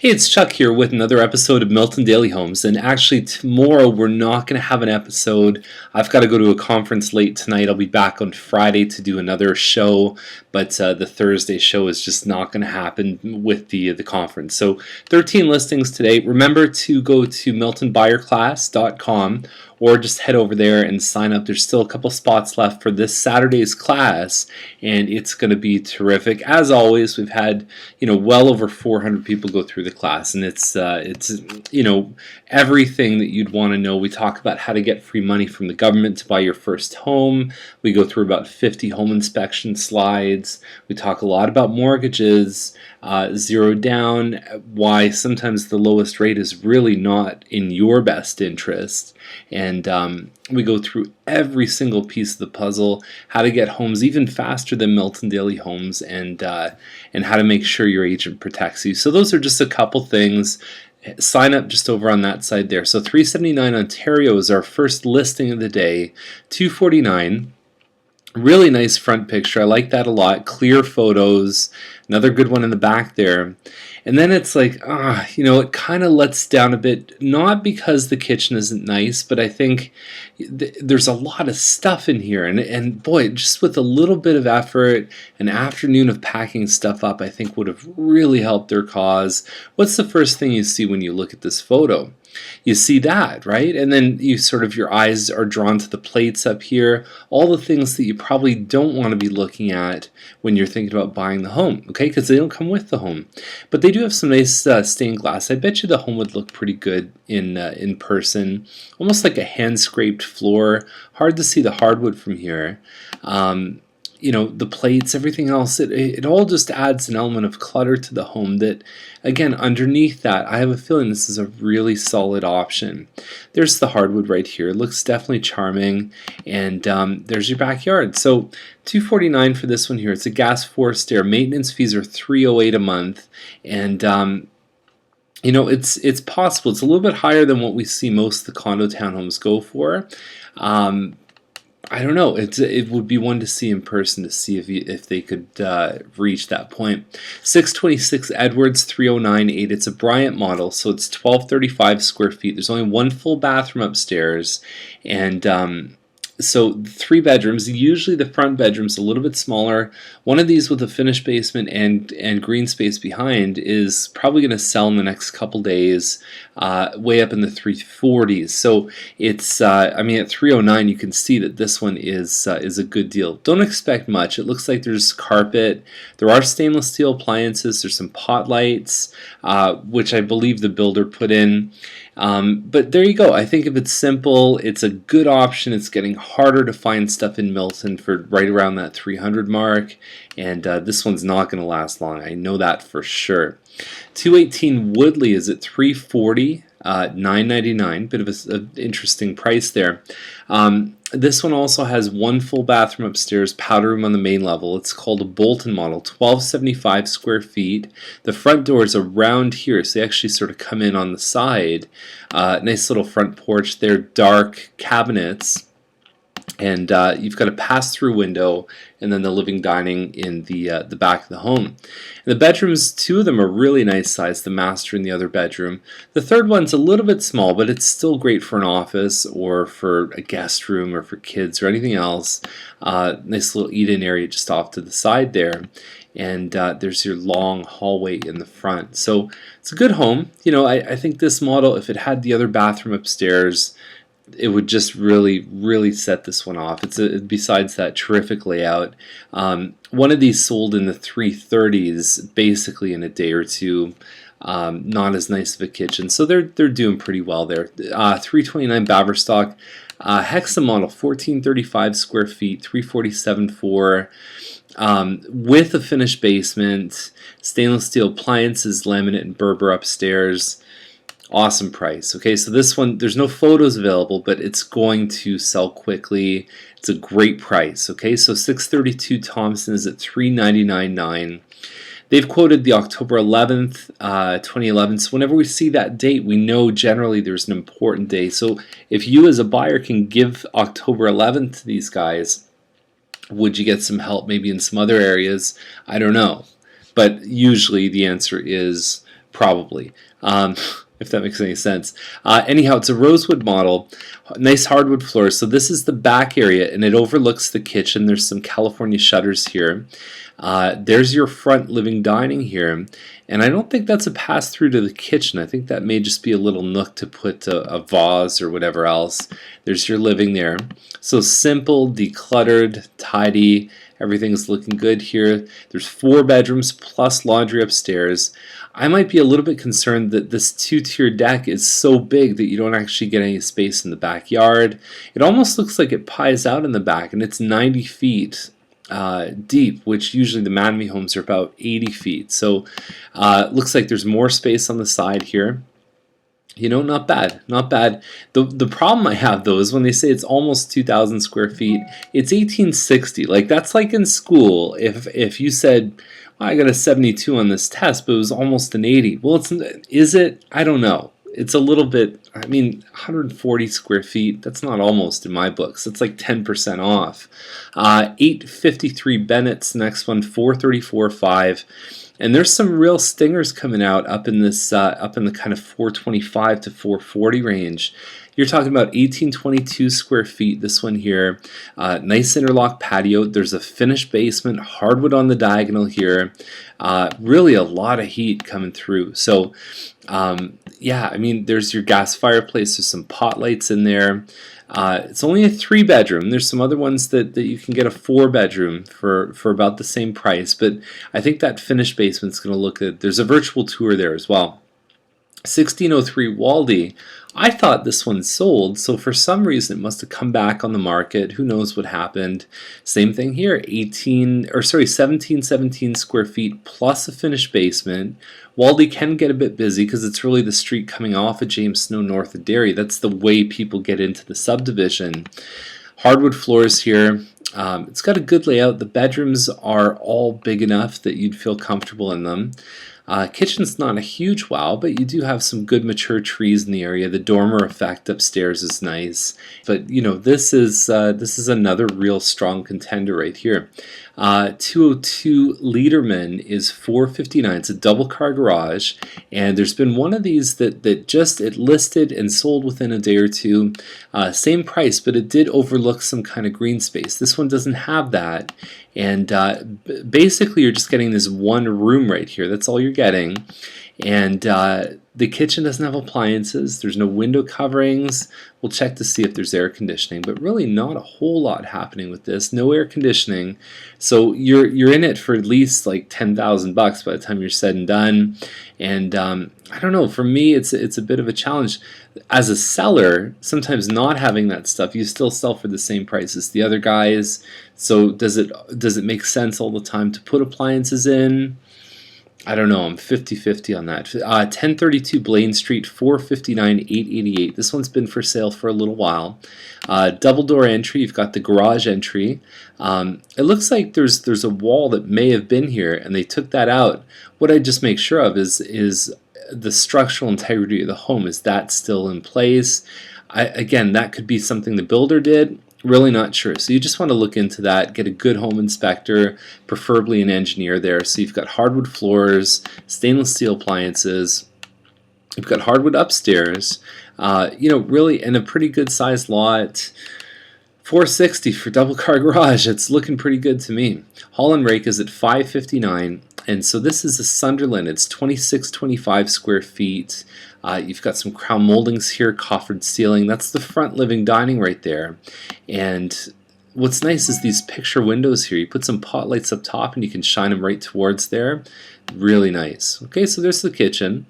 Hey, it's Chuck here with another episode of Milton Daily Homes. And actually, tomorrow we're not going to have an episode. I've got to go to a conference late tonight. I'll be back on Friday to do another show, but the Thursday show is just not going to happen with the conference. So 13 listings today. Remember to go to miltonbuyerclass.com or just head over there and sign up. There's still a couple spots left for this Saturday's class, and it's going to be terrific. As always, we've had well over 400 people go through the class, and it's everything that you'd want to know. We talk about how to get free money from the government to buy your first home. We go through about 50 home inspection slides. We talk a lot about mortgages, zero down, why sometimes the lowest rate is really not in your best interest. And we go through every single piece of the puzzle, how to get homes even faster than Milton Daily Homes, and how to make sure your agent protects you. So those are just a couple things. Sign up just over on that side there. So 379 Ontario is our first listing of the day. 249. Really nice front picture. I like that a lot. Clear photos. Another good one in the back there. And then it's like, it kind of lets down a bit, not because the kitchen isn't nice, but I think there's a lot of stuff in here. And boy, just with a little bit of effort, an afternoon of packing stuff up, I think would have really helped their cause. What's the first thing you see when you look at this photo? You see that, right? And then your eyes are drawn to the plates up here, all the things that you probably don't want to be looking at when you're thinking about buying the home, okay? Because they don't come with the home. But they do have some nice stained glass. I bet you the home would look pretty good in person. Almost like a hand-scraped floor. Hard to see the hardwood from here. The plates, everything else, it all just adds an element of clutter to the home that, again, underneath that, I have a feeling this is a really solid option. There's the hardwood right here. It looks definitely charming, and there's your backyard. So $249 for this one here. It's a gas forced air. Maintenance fees are $308 a month, and it's possible. It's a little bit higher than what we see most of the condo townhomes go for. I don't know. It would be one to see in person to see if they could reach that point. 626 Edwards 3098. It's a Bryant model, so it's 1235 square feet. There's only one full bathroom upstairs, and so 3 bedrooms. Usually the front bedroom's a little bit smaller. One of these with a finished basement and green space behind is probably going to sell in the next couple days, way up in the 340s. So it's at 309 you can see that this one is a good deal. Don't expect much. It looks like there's carpet. There are stainless steel appliances. There's some pot lights, which I believe the builder put in. But there you go. I think if it's simple, it's a good option. It's getting harder to find stuff in Milton for right around that 300 mark, and this one's not going to last long. I know that for sure. 218 Woodley is at 340, $999. Bit of an interesting price there. This one also has one full bathroom upstairs, powder room on the main level. It's called a Bolton model, 1275 square feet. The front door is around here, so they actually sort of come in on the side. Nice little front porch there, dark cabinets. And you've got a pass-through window, and then the living dining in the back of the home. And the bedrooms, 2 of them are really nice size, the master and the other bedroom. The third one's a little bit small, but it's still great for an office or for a guest room or for kids or anything else. Nice little eat-in area just off to the side there. And there's your long hallway in the front. So it's a good home. I think this model, if it had the other bathroom upstairs, it would just really, really set this one off. Besides that terrific layout. One of these sold in the 330s, basically in a day or two. Not as nice of a kitchen, so they're doing pretty well there. 329 Baverstock, Hexa model, 1435 square feet, 347 for. With a finished basement, stainless steel appliances, laminate and Berber upstairs. Awesome price. Okay, so this one, there's no photos available, but it's going to sell quickly. It's a great price. Okay, so 632 Thompson is at $399.9. They've quoted the October 11th, 2011. So whenever we see that date, we know generally there's an important day. So if you as a buyer can give October 11th to these guys, would you get some help maybe in some other areas? I don't know. But usually the answer is probably. If that makes any sense. Anyhow, it's a rosewood model, nice hardwood floors. So this is the back area, and it overlooks the kitchen. There's some California shutters here. There's your front living dining here, and I don't think that's a pass through to the kitchen. I think that may just be a little nook to put a vase or whatever else. There's your living there. So simple, decluttered, tidy. Everything's looking good here. There's 4 bedrooms plus laundry upstairs. I might be a little bit concerned that this 2-tier deck is so big that you don't actually get any space in the backyard. It almost looks like it pies out in the back, and it's 90 feet deep, which usually the Manmy homes are about 80 feet. So it looks like there's more space on the side here. You know, not bad, not bad. The problem I have though is when they say it's almost 2,000 square feet, it's 1860. Like that's like in school. If you said, well, I got a 72 on this test, but it was almost an 80. Well, is it? I don't know. It's a little bit. I mean, 140 square feet. That's not almost in my books. It's like 10% off. 853 Bennett's next one, 434.5. And there's some real stingers coming out up in this up in the kind of 425 to 440 range. You're talking about 1822 square feet. This one here, nice interlock patio. There's a finished basement, hardwood on the diagonal here. Really a lot of heat coming through. So yeah, I mean, there's your gas fireplace. There's some pot lights in there. It's only a 3-bedroom. There's some other ones that you can get a 4-bedroom for about the same price, but I think that finished basement's going to look good. There's a virtual tour there as well. 1603 Waldy. I thought this one sold, so for some reason it must have come back on the market. Who knows what happened? Same thing here, 1717 square feet plus a finished basement. Waldy can get a bit busy because it's really the street coming off of James Snow north of Derry. That's the way people get into the subdivision. Hardwood floors here. It's got a good layout. The bedrooms are all big enough that you'd feel comfortable in them. Kitchen's not a huge wow, but you do have some good mature trees in the area. The dormer effect upstairs is nice, but you know this is another real strong contender right here. 202 Lederman is 459. It's a double car garage, and there's been one of these that just it listed and sold within a day or two. Same price, but it did overlook some kind of green space. This one doesn't have that, and basically you're just getting this one room right here. That's all you're getting, and the kitchen doesn't have appliances. There's no window coverings. We'll check to see if there's air conditioning, but really not a whole lot happening with this. No air conditioning, so you're in it for at least like $10,000 by the time you're said and done. And I don't know. For me, it's a bit of a challenge. As a seller, sometimes not having that stuff, you still sell for the same price as the other guys. So does it make sense all the time to put appliances in? I don't know. I'm 50-50 on that. 1032 Blaine Street, 459, 888. This one's been for sale for a little while. Double door entry. You've got the garage entry. It looks like there's a wall that may have been here, and they took that out. What I just make sure of is the structural integrity of the home. Is that still in place? Again, that could be something the builder did. Really not sure. So you just want to look into that, get a good home inspector, preferably an engineer there. So you've got hardwood floors, stainless steel appliances, you've got hardwood upstairs, really in a pretty good sized lot. 460 for double car garage. It's looking pretty good to me. Haul and rake is at 559. And so this is a Sunderland. It's 2625 square feet. You've got some crown moldings here, coffered ceiling. That's the front living dining right there. And what's nice is these picture windows here. You put some pot lights up top and you can shine them right towards there. Really nice. Okay, so there's the kitchen.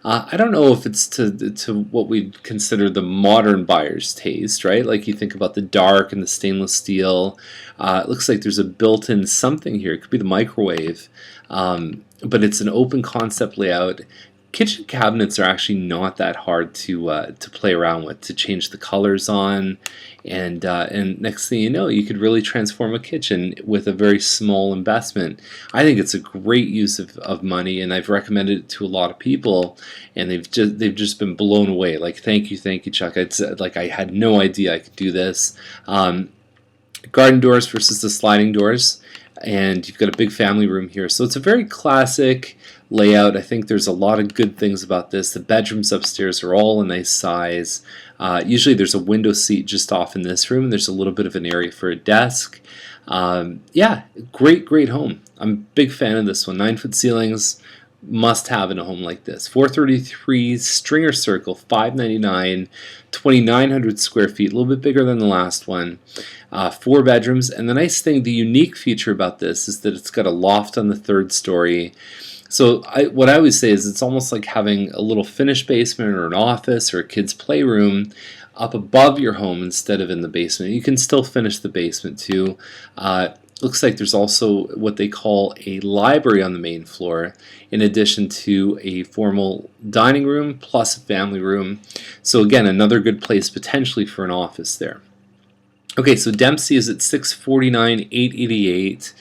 I don't know if it's to what we'd consider the modern buyer's taste, right? Like you think about the dark and the stainless steel. It looks like there's a built-in something here. It could be the microwave, but it's an open concept layout. Kitchen cabinets are actually not that hard to play around with, to change the colors on, and next thing you know, you could really transform a kitchen with a very small investment. I think it's a great use of money, and I've recommended it to a lot of people, and they've just been blown away. Like, thank you, Chuck. I had no idea I could do this. Garden doors versus the sliding doors. And you've got a big family room here. So it's a very classic layout. I think there's a lot of good things about this. The bedrooms upstairs are all a nice size. Usually there's a window seat just off in this room, and there's a little bit of an area for a desk. Yeah, great home. I'm a big fan of this one. 9-foot ceilings, must have in a home like this. 433 Stringer Circle, 599, 2,900 square feet, a little bit bigger than the last one. 4 bedrooms, and the nice thing, the unique feature about this is that it's got a loft on the 3rd story. So what I always say is it's almost like having a little finished basement or an office or a kid's playroom up above your home instead of in the basement. You can still finish the basement too. Looks like there's also what they call a library on the main floor, in addition to a formal dining room plus a family room. So again, another good place potentially for an office there. Okay, so Dempsey is at 649, 888.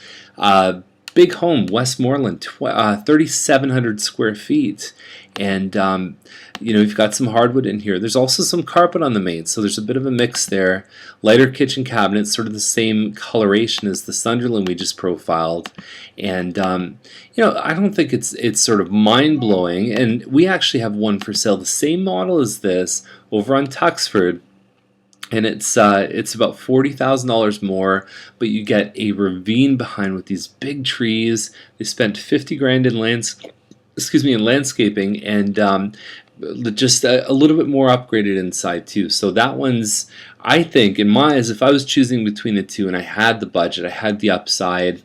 Big home, Westmoreland, 3,700 square feet. And, you know, you've got some hardwood in here. There's also some carpet on the main, so there's a bit of a mix there. Lighter kitchen cabinets, sort of the same coloration as the Sunderland we just profiled. And, you know, I don't think it's sort of mind-blowing. And we actually have one for sale, the same model as this, over on Tuxford. And it's about $40,000 more, but you get a ravine behind with these big trees. They spent 50 grand in landscaping, and just a little bit more upgraded inside too. So that one's, I think, in my eyes, if I was choosing between the two and I had the budget, I had the upside,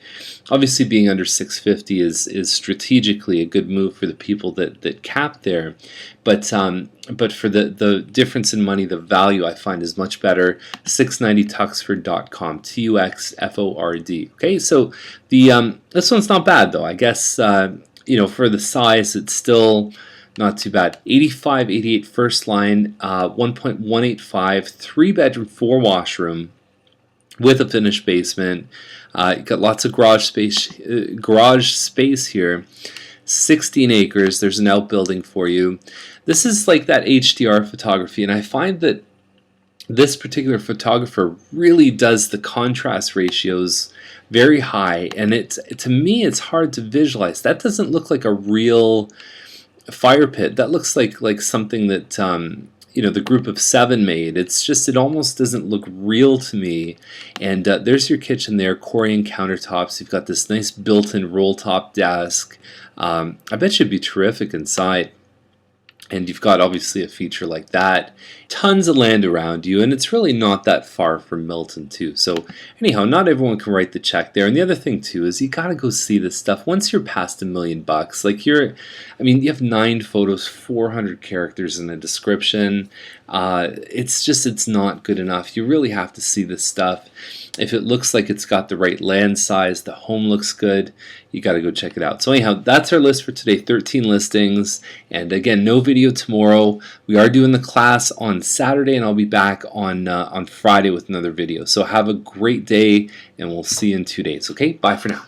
obviously being under 650 is strategically a good move for the people that cap there. But for the difference in money, the value I find is much better. 690tuxford.com, TUXFORD. Okay, so the this one's not bad though. I guess you know, for the size, it's still not too bad. 85, 88 first line, 1.185, 3-bedroom, 4-washroom with a finished basement. You got lots of garage space here. 16 acres. There's an outbuilding for you. This is like that HDR photography, and I find that this particular photographer really does the contrast ratios very high, and to me it's hard to visualize. That doesn't look like a real fire pit. That looks like something that you know, the group of 7 made. It almost doesn't look real to me. And there's your kitchen there, Corian countertops. You've got this nice built-in roll-top desk. I bet you'd be terrific inside. And you've got obviously a feature like that. Tons of land around you, and it's really not that far from Milton too. So anyhow, not everyone can write the check there. And the other thing too is you gotta go see this stuff. Once you're past $1 million, like you have 9 photos, 400 characters in a description. It's not good enough. You really have to see this stuff. If it looks like it's got the right land size, the home looks good, you got to go check it out. So anyhow, that's our list for today, 13 listings. And again, no video tomorrow. We are doing the class on Saturday, and I'll be back on Friday with another video. So have a great day, and we'll see you in 2 days. Okay, bye for now.